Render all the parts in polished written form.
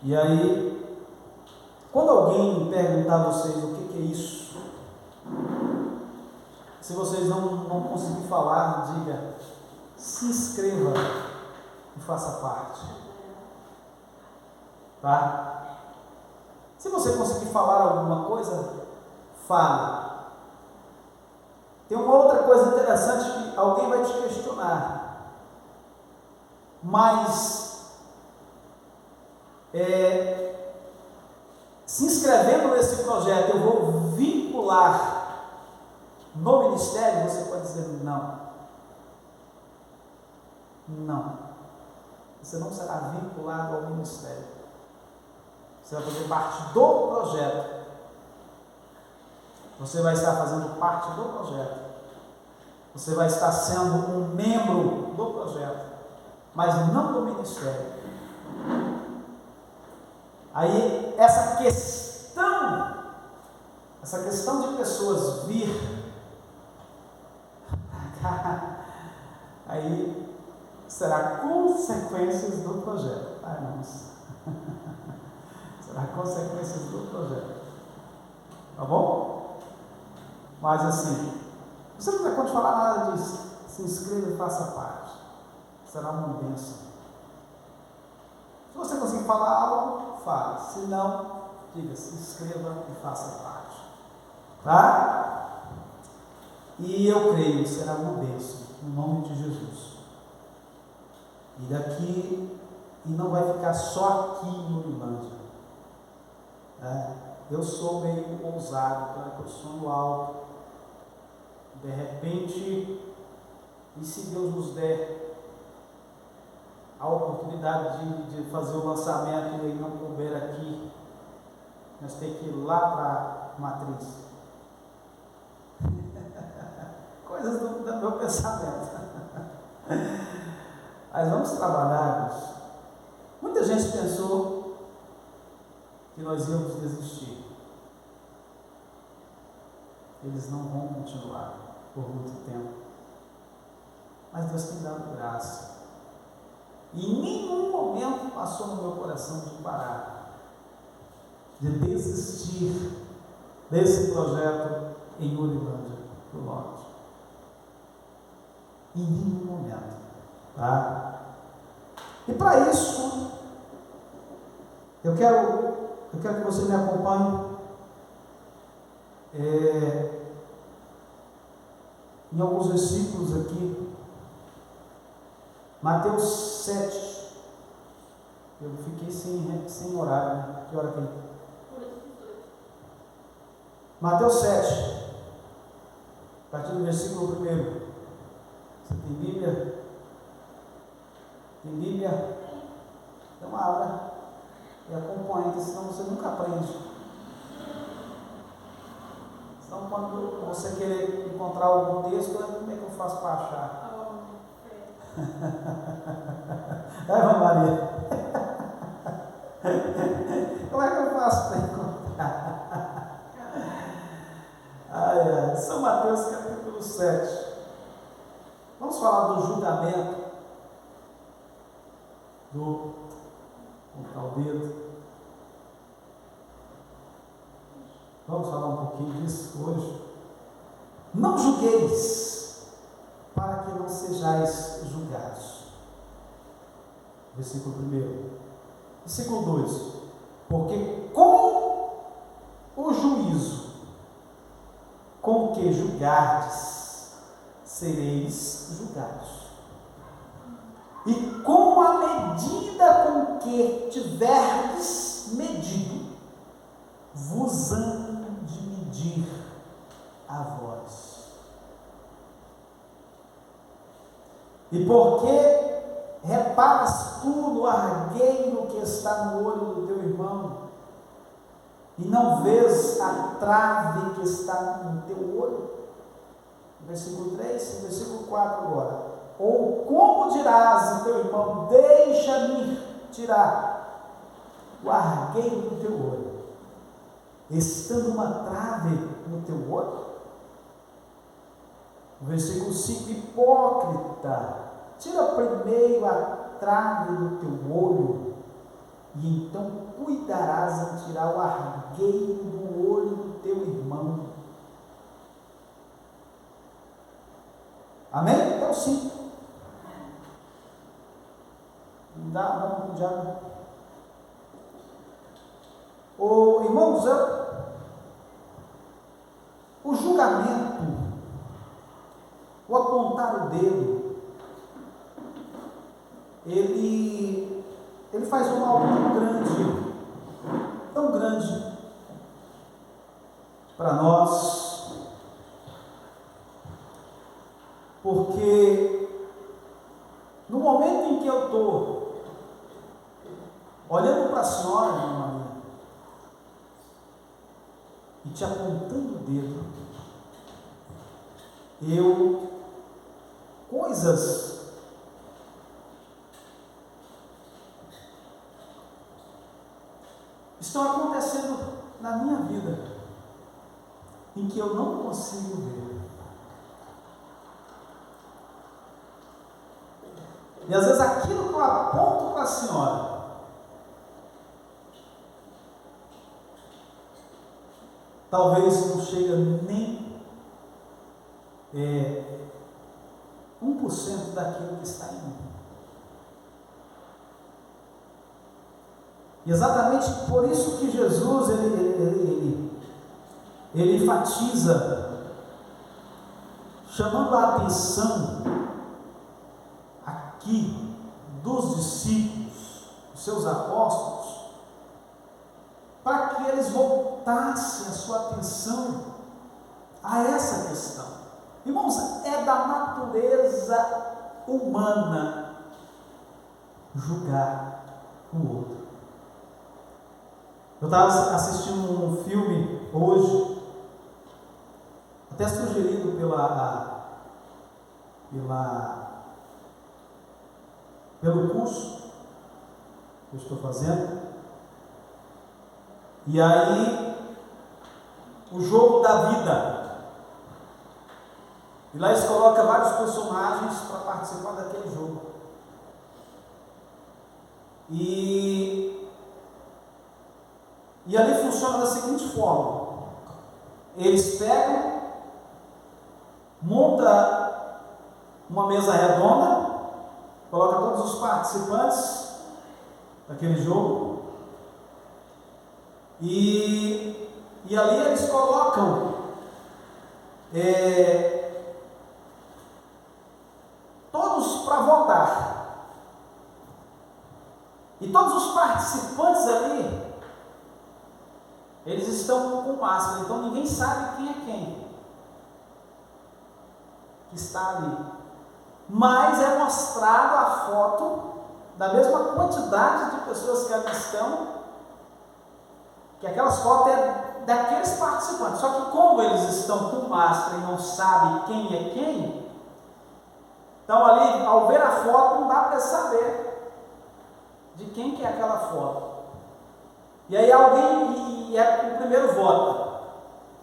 E aí, quando alguém perguntar a vocês o que é isso, se vocês não conseguirem falar, diga: se inscreva e faça parte. Tá? Se você conseguir falar alguma coisa, fale. Tem uma outra coisa interessante que alguém vai te questionar. Mas, se inscrevendo nesse projeto, eu vou vincular no ministério? Você pode dizer não. Não. Você não será vinculado ao ministério. Você vai fazer parte do projeto. Você vai estar fazendo parte do projeto. Você vai estar sendo um membro do projeto, mas não do ministério. Aí, essa questão de pessoas vir, aí será consequências do projeto. Ai, irmãos. Será consequências do projeto. Tá bom? Mas assim, você não vai continuar falar nada disso. Se inscreva e faça parte. Será uma bênção. Se você conseguir falar algo, fale. Se não, diga: se inscreva e faça parte. Tá? E eu creio que será uma bênção, no nome de Jesus. E daqui, e não vai ficar só aqui em Urilândia. Eu sou meio ousado, tá? Eu sonho alto. De repente, e se Deus nos der a oportunidade de fazer o lançamento e não couber aqui, nós temos que ir lá para a matriz. Coisas do meu pensamento. Mas vamos trabalhar isso. Muita gente pensou que nós íamos desistir. Eles não vão continuar por muito tempo. Mas Deus tem dado graça. E em nenhum momento passou no meu coração de parar, de desistir desse projeto em Urilândia do Norte. Em nenhum momento. Tá? E para isso, eu quero que você me acompanhe em alguns versículos aqui. Mateus 7. Eu fiquei sem horário, né? Que hora tem? Mateus 7, a partir do versículo 1. Você tem Bíblia? Tem Bíblia? Então abra e acompanhe, senão você nunca aprende. Então, quando você querer encontrar algum texto, como é que eu faço para achar? Irmã Maria, como é que eu faço para encontrar? São Mateus capítulo 7. Vamos falar do julgamento do dedo. Vamos falar um pouquinho disso hoje. Não julgueis, para que não sejais julgados. Versículo 1. Versículo 2. Porque com o juízo com que julgardes, sereis julgados. E com a medida com que tiverdes medido, vos hão de medir a vós. E porque reparas tu no argueiro que está no olho do teu irmão, e não vês a trave que está no teu olho? Versículo 3, versículo 4 agora. Ou como dirás ao teu irmão: deixa-me tirar o argueiro do teu olho, estando uma trave no teu olho? Versículo 5: hipócrita, tira primeiro a trave do teu olho, e então cuidarás em tirar o argueiro do olho do teu irmão. Amém? Então sim. Não dá, vamos com o diabo. Irmãos, o julgamento, o apontar o dedo, ele faz um mal tão grande para nós, porque no momento em que eu estou olhando para a senhora, minha Maria, e te apontando o dedo, coisas estão acontecendo na minha vida em que eu não consigo ver. E às vezes aquilo que eu aponto para a senhora talvez não chega nem 1% daquilo que está em mim. E exatamente por isso que Jesus ele enfatiza, chamando a atenção aqui dos discípulos, dos seus apóstolos, para que eles voltassem a sua atenção a essa questão. Irmãos, é da natureza humana julgar o outro. Eu estava assistindo um filme hoje, até sugerido pelo curso que eu estou fazendo. E aí, o jogo da vida. E lá eles colocam vários personagens para participar daquele jogo. E ali funciona da seguinte forma: eles pegam, montam uma mesa redonda, colocam todos os participantes daquele jogo, e ali eles colocam todos para votar, e todos os participantes ali, eles estão com máscara, então ninguém sabe quem é quem que está ali, mas é mostrado a foto da mesma quantidade de pessoas que ali estão, que aquelas fotos é daqueles participantes, só que como eles estão com máscara e não sabem quem é quem, então ali, ao ver a foto, não dá para saber de quem que é aquela foto. E aí alguém, o primeiro vota,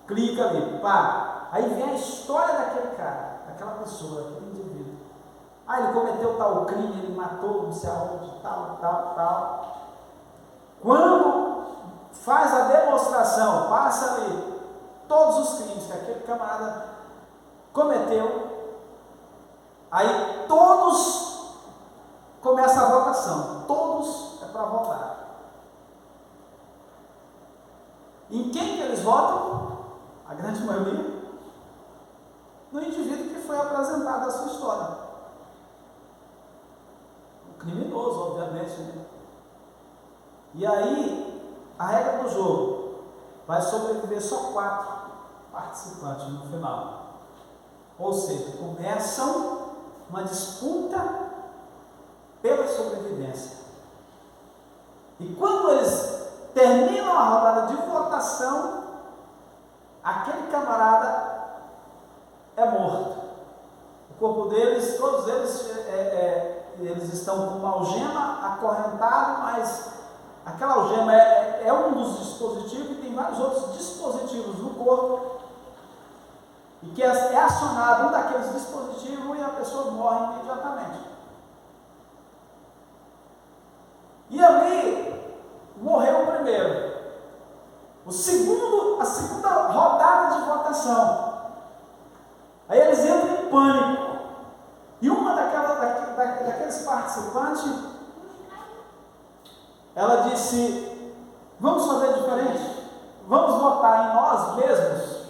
clica ali, pá, aí vem a história daquele cara, daquela pessoa, daquele indivíduo. Ele cometeu tal crime, ele matou não sei aonde, tal. Quando faz a demonstração, passa ali todos os crimes que aquele camarada cometeu, aí todos começa a votação, todos é para votar. Em quem que eles votam? A grande maioria no indivíduo que foi apresentado a sua história. O criminoso, obviamente, né? E aí, a regra do jogo: vai sobreviver só 4 participantes no final. Ou seja, começam uma disputa pela sobrevivência. E quando eles terminam a rodada de votação, aquele camarada é morto. O corpo deles, todos eles, eles estão com uma algema acorrentado, mas aquela algema é um dos dispositivos, e tem vários outros dispositivos no corpo, e que é acionado um daqueles dispositivos e a pessoa morre imediatamente. E ali morreu o primeiro. primeiro. A segunda rodada de votação. Aí eles entram em pânico. E uma daqueles participantes, ela disse: vamos fazer diferente? Vamos votar em nós mesmos?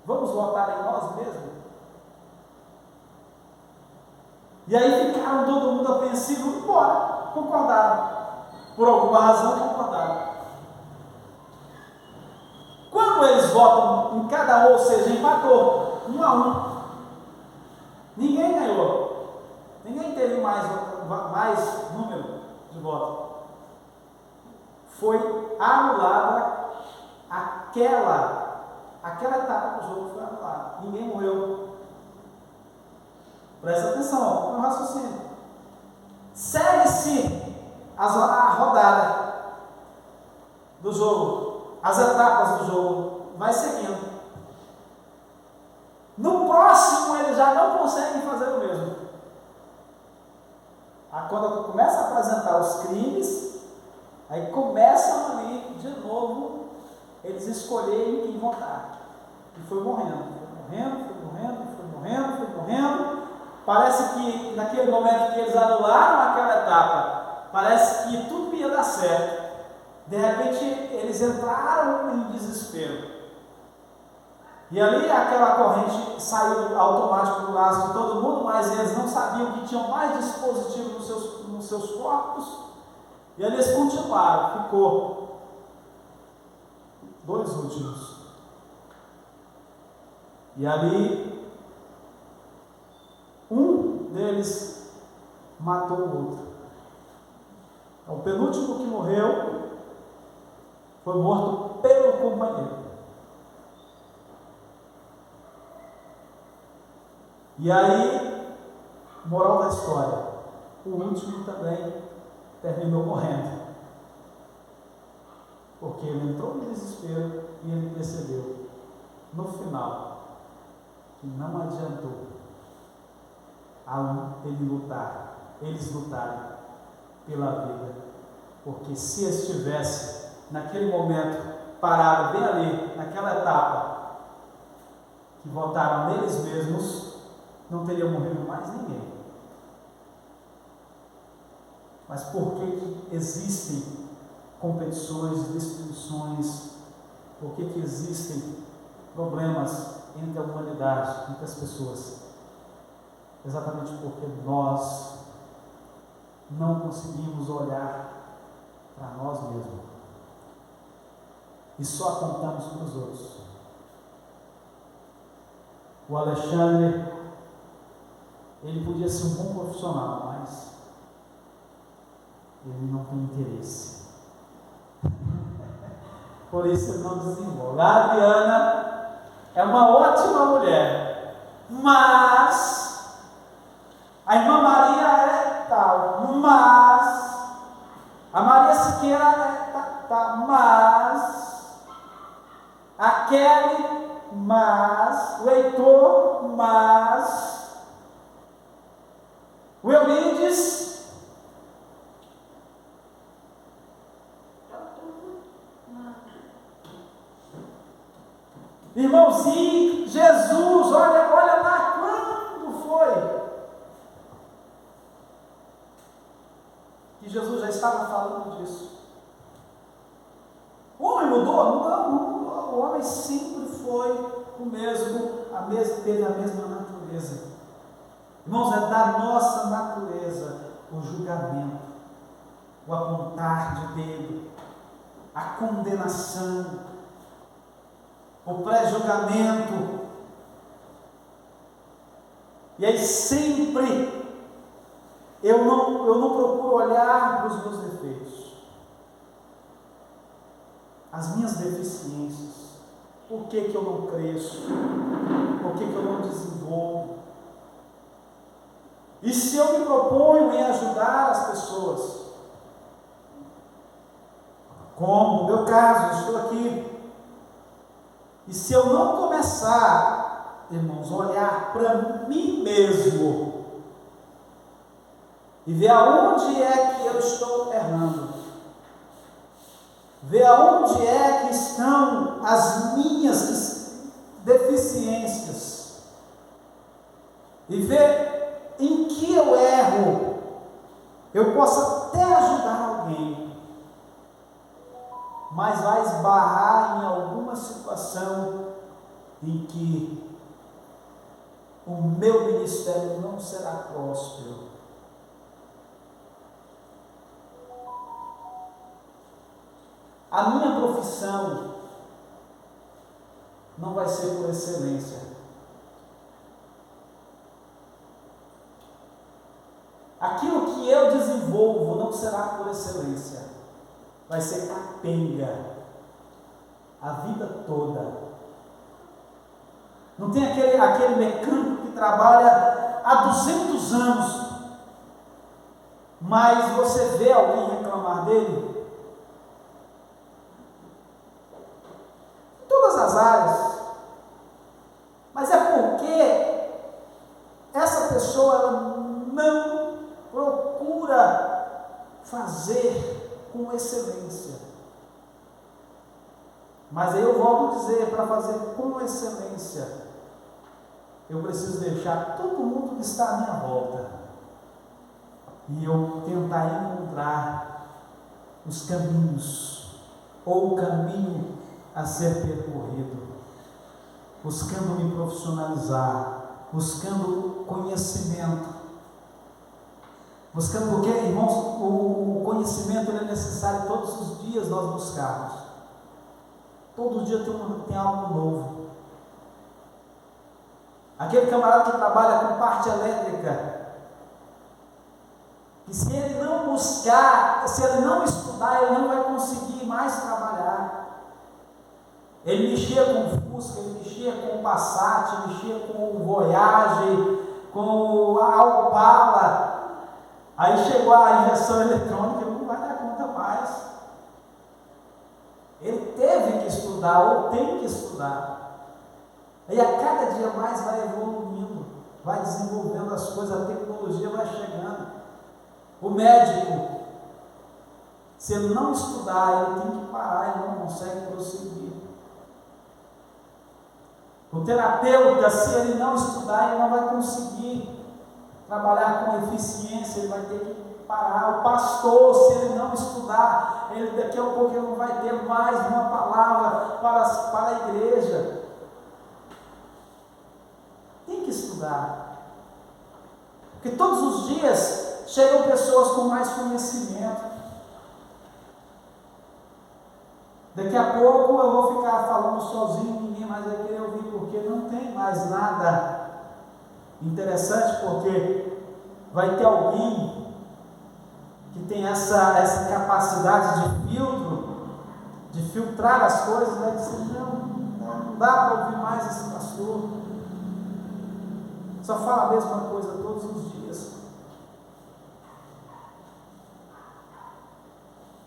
Vamos votar em nós mesmos? E aí ficaram todo mundo apreensivo, bora, concordaram. Por alguma razão concordaram. Quando eles votam em cada um, ou seja, empatou, 1-1. Ninguém ganhou. Ninguém teve mais número de votos. Foi anulada aquela etapa do jogo, foi anulada. Ninguém morreu. Presta atenção no raciocínio. Segue-se a rodada do jogo, as etapas do jogo, vai seguindo. No próximo eles já não conseguem fazer o mesmo. Quando começa a apresentar os crimes, aí começam ali de novo eles escolherem quem votar. E foi morrendo. Parece que naquele momento que eles anularam aquela etapa, parece que tudo ia dar certo. De repente eles entraram em desespero. E ali aquela corrente saiu automático do braço de todo mundo, mas eles não sabiam que tinham mais dispositivo nos seus corpos. E ali eles continuaram, ficou 2 últimos. E ali um deles matou o outro. O penúltimo que morreu foi morto pelo companheiro. E aí, moral da história, o último também terminou morrendo. Porque ele entrou em desespero e ele percebeu, no final, que não adiantou eles lutarem pela vida. Porque se estivesse naquele momento parado bem ali, naquela etapa, que votaram neles mesmos, não teria morrido mais ninguém. Mas por que existem competições, distinções? Por que existem problemas entre a humanidade, entre as pessoas? Exatamente porque nós não conseguimos olhar para nós mesmos e só apontamos para os outros. O Alexandre, ele podia ser um bom profissional, mas ele não tem interesse. Por isso ele não desenvolve. A Adriana é uma ótima mulher, mas a irmã Maria é tal, mas a Maria Siqueira é tal, mas a Kelly, mas o Heitor, mas o Eurides, irmãozinho, Jesus, olha lá, quando foi que Jesus já estava falando disso? O homem mudou? Não, o homem sempre foi o mesmo, teve a mesma natureza. Irmãos, é da nossa natureza o julgamento, o apontar de dedo, a condenação, o pré-julgamento. E aí sempre eu não procuro olhar para os meus defeitos, as minhas deficiências. Por que eu não cresço? Por que eu não desenvolvo? E se eu me proponho em ajudar as pessoas, como no meu caso, estou aqui, e se eu não começar, irmãos, a olhar para mim mesmo e ver aonde é que eu estou errando, ver aonde é que estão as minhas deficiências e ver em que eu erro. Eu posso até ajudar alguém, mas vai esbarrar em alguma situação em que o meu ministério não será próspero. A minha profissão não vai ser por excelência. Aquilo que eu desenvolvo não será por excelência. Vai ser capenga a vida toda. Não tem aquele mecânico que trabalha há 200 anos, mas você vê alguém reclamar dele? Em todas as áreas. Mas é porque essa pessoa ela não procura fazer com excelência. Mas aí eu volto a dizer, para fazer com excelência, eu preciso deixar todo mundo que está à minha volta e eu tentar encontrar os caminhos, ou o caminho a ser percorrido, buscando me profissionalizar, buscando conhecimento, buscando, porque, irmãos, o conhecimento ele é necessário todos os dias nós buscarmos. Todo dia tem algo novo. Aquele camarada que trabalha com parte elétrica, que se ele não buscar, se ele não estudar, ele não vai conseguir mais trabalhar. Ele mexia com o Fusca, ele mexia com o Passat, mexia com o Voyage, com a Opala. Aí chegou a injeção eletrônica, ele não vai dar conta mais. Ele teve que estudar, ou tem que estudar. E a cada dia mais vai evoluindo, vai desenvolvendo as coisas, a tecnologia vai chegando. O médico, se ele não estudar, ele tem que parar, ele não consegue prosseguir. O terapeuta, se ele não estudar, ele não vai conseguir trabalhar com eficiência, ele vai ter que parar. O pastor, se ele não estudar, ele daqui a pouco ele não vai ter mais uma palavra para a igreja. Tem que estudar, porque todos os dias chegam pessoas com mais conhecimento. Daqui a pouco eu vou ficar falando sozinho, ninguém mais vai querer ouvir, porque não tem mais nada interessante, porque vai ter alguém que tem essa capacidade de filtro, de filtrar as coisas, vai dizer, não dá para ouvir mais esse pastor. Só fala a mesma coisa todos os dias.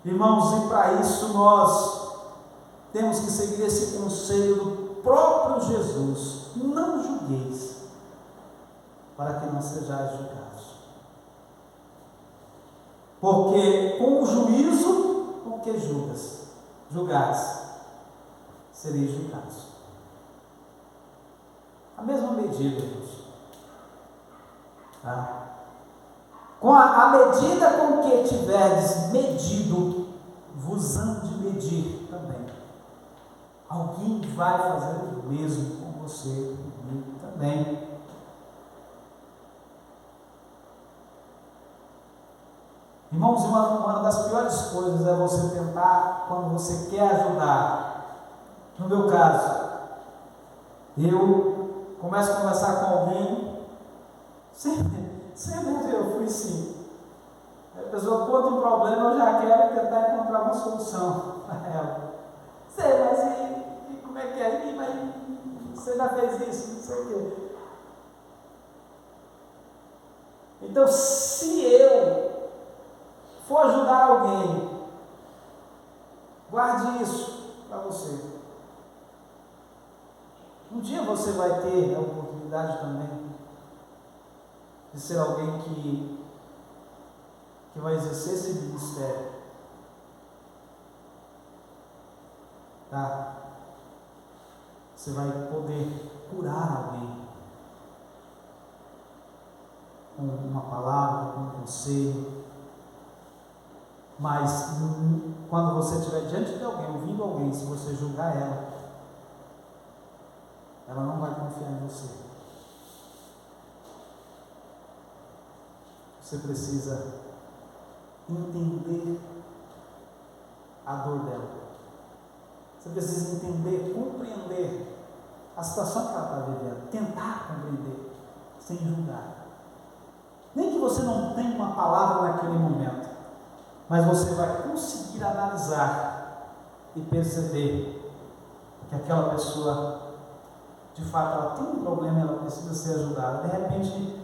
Irmãos, e para isso nós temos que seguir esse conselho do próprio Jesus: não julgueis, para que não sejais julgados. Porque com o juízo com que julgares, sereis julgados. A mesma medida, irmãos. Tá? Com a medida com que tiverdes medido, vos hão de medir também. Alguém vai fazer o mesmo com você, comigo também. Irmãos, uma das piores coisas é você tentar, quando você quer ajudar. No meu caso, eu começo a conversar com alguém. Sempre eu fui assim. A pessoa conta um problema, eu já quero tentar encontrar uma solução para ela. Sei, mas e como é que é? Mas você já fez isso? Não sei o quê. Então, se eu for ajudar alguém, guarde isso para você. Um dia você vai ter a oportunidade também de ser alguém que vai exercer esse ministério. tá? Você vai poder curar alguém com uma palavra, com um conselho. Mas quando você estiver diante de alguém, ouvindo alguém, se você julgar ela não vai confiar em você. Você precisa entender a dor dela. Você precisa entender, compreender a situação que ela está vivendo, tentar compreender, sem julgar. Nem que você não tenha uma palavra naquele momento, mas você vai conseguir analisar e perceber que aquela pessoa, de fato, ela tem um problema e ela precisa ser ajudada. De repente,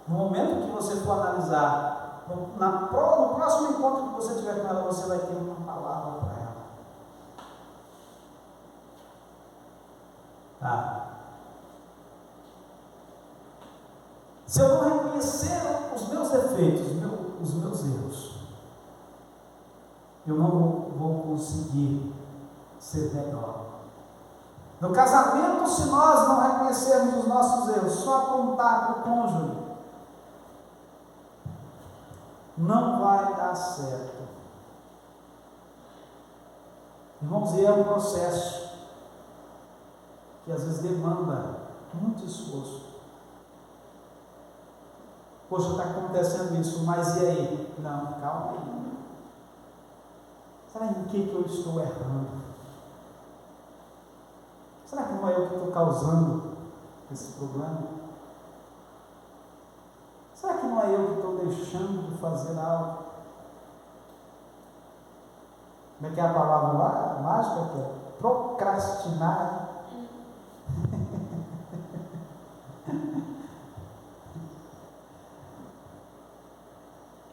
no momento que você for analisar, no próximo encontro que você tiver com ela, você vai ter uma palavra para ela. Tá? Se eu não reconhecer os meus defeitos, os meus erros, eu não vou conseguir ser melhor. No casamento, se nós não reconhecermos os nossos erros, só apontar para o cônjuge, não vai dar certo. Irmãos, e é um processo que às vezes demanda muito esforço. Poxa, está acontecendo isso, mas e aí? Não, calma aí. Será em que eu estou errando? Será que não é eu que estou causando esse problema? Será que não é eu que estou deixando de fazer algo? Como é que é a palavra lá, mágica? Que é procrastinar.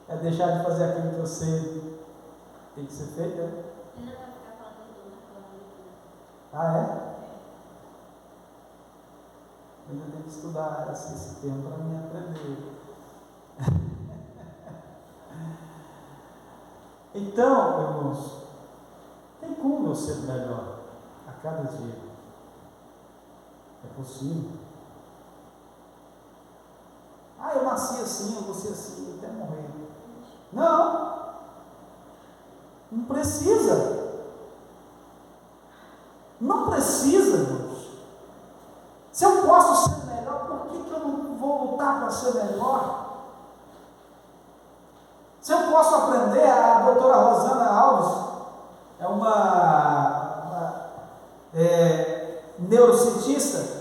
É deixar de fazer aquilo que eu sei tem que ser feito, né? Não vai ficar falando tudo. Ah, é? Eu ainda tenho que estudar esse tema para me aprender. Então, irmãos, tem como eu ser melhor a cada dia? É possível. Ah, eu nasci assim, eu vou ser assim até morrer. Não, não precisa. Não precisa, irmãos. Se eu posso ser melhor, por que eu não vou lutar para ser melhor? Se eu posso aprender, a doutora Rosana Alves é uma neurocientista.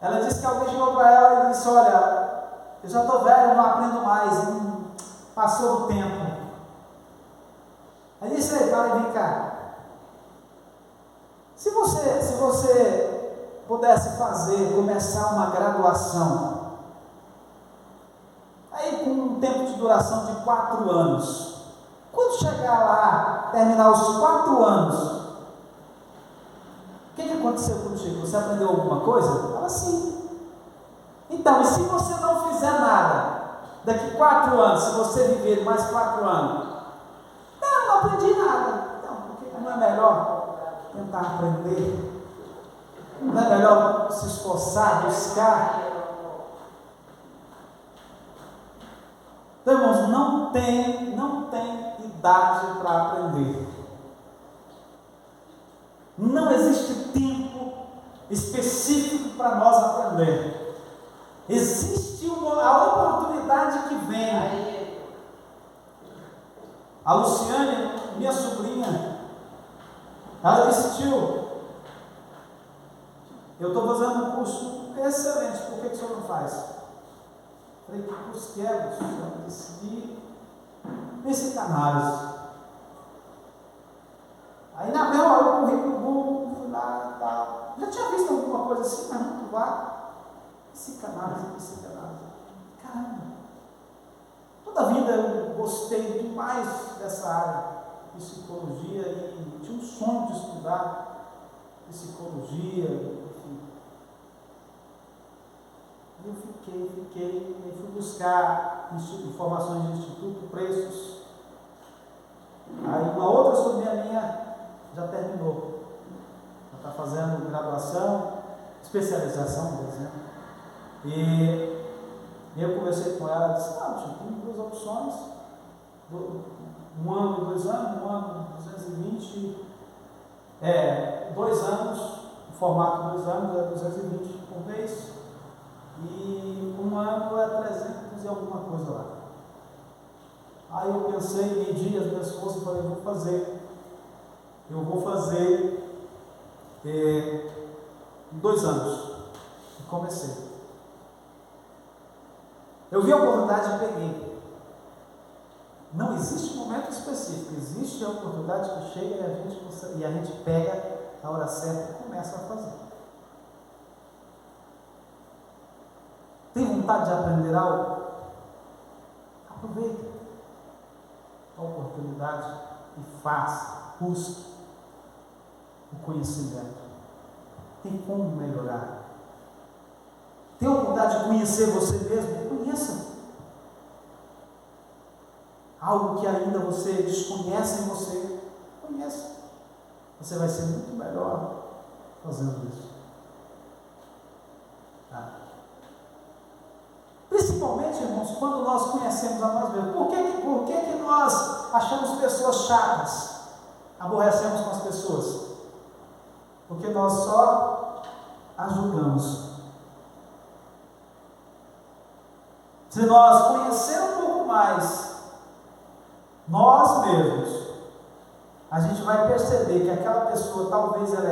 Ela disse que alguém chegou para ela e disse: olha, eu já estou velho, não aprendo mais, passou o tempo. Aí disse: vai, vem cá. Se você pudesse começar uma graduação, aí com um tempo de duração de 4 anos, quando chegar lá, terminar os 4 anos, o que aconteceu contigo? Você aprendeu alguma coisa? Ela: sim. Então, e se você não fizer nada, daqui 4 anos, se você viver mais 4 anos, não aprendi nada. Então, por que não é melhor tentar aprender? Não é melhor se esforçar, buscar? Então, irmãos, não tem idade para aprender. Não existe tempo específico para nós aprender. Existe a oportunidade que vem. A Luciane, minha sobrinha, ela disse: tio, eu estou fazendo um curso excelente, por que o senhor não faz? Falei: que curso que é, Luciane? Ela disse: de psicanálise. Aí na mesma hora eu corri para o Google, fui lá e tal. Já tinha visto alguma coisa assim, mas não provar. Psicanálise. Caramba! Toda a vida eu gostei demais dessa área, psicologia, e tinha um sonho de estudar psicologia, enfim. Eu fiquei, e fui buscar informações de instituto, preços. Aí uma outra sobrinha minha já terminou. Ela está fazendo graduação, especialização, por exemplo. E eu conversei com ela e disse, não, tio, tem duas opções, 1 ano e 2 anos, 1 ano e 220, 2 anos, o formato 2 anos é 220 por mês, e 1 ano é 300 e alguma coisa lá. Aí eu pensei, medi as minhas forças e falei, eu vou fazer em 2 anos. E comecei. Eu vi a oportunidade e peguei. Não existe momento específico, existe a oportunidade que chega e a gente pega a hora certa e começa a fazer. Tem vontade de aprender algo? Aproveita a oportunidade e faça, busque o conhecimento. Tem como melhorar. Tem a oportunidade de conhecer você mesmo? Conheça. Algo que ainda você desconhece em você, conheça. Você vai ser muito melhor fazendo isso. Tá? Principalmente, irmãos, quando nós conhecemos a nós mesmos. Por que nós achamos pessoas chatas? Aborrecemos com as pessoas? Porque nós só as julgamos. Se nós conhecermos um pouco mais nós mesmos, a gente vai perceber que aquela pessoa talvez ela é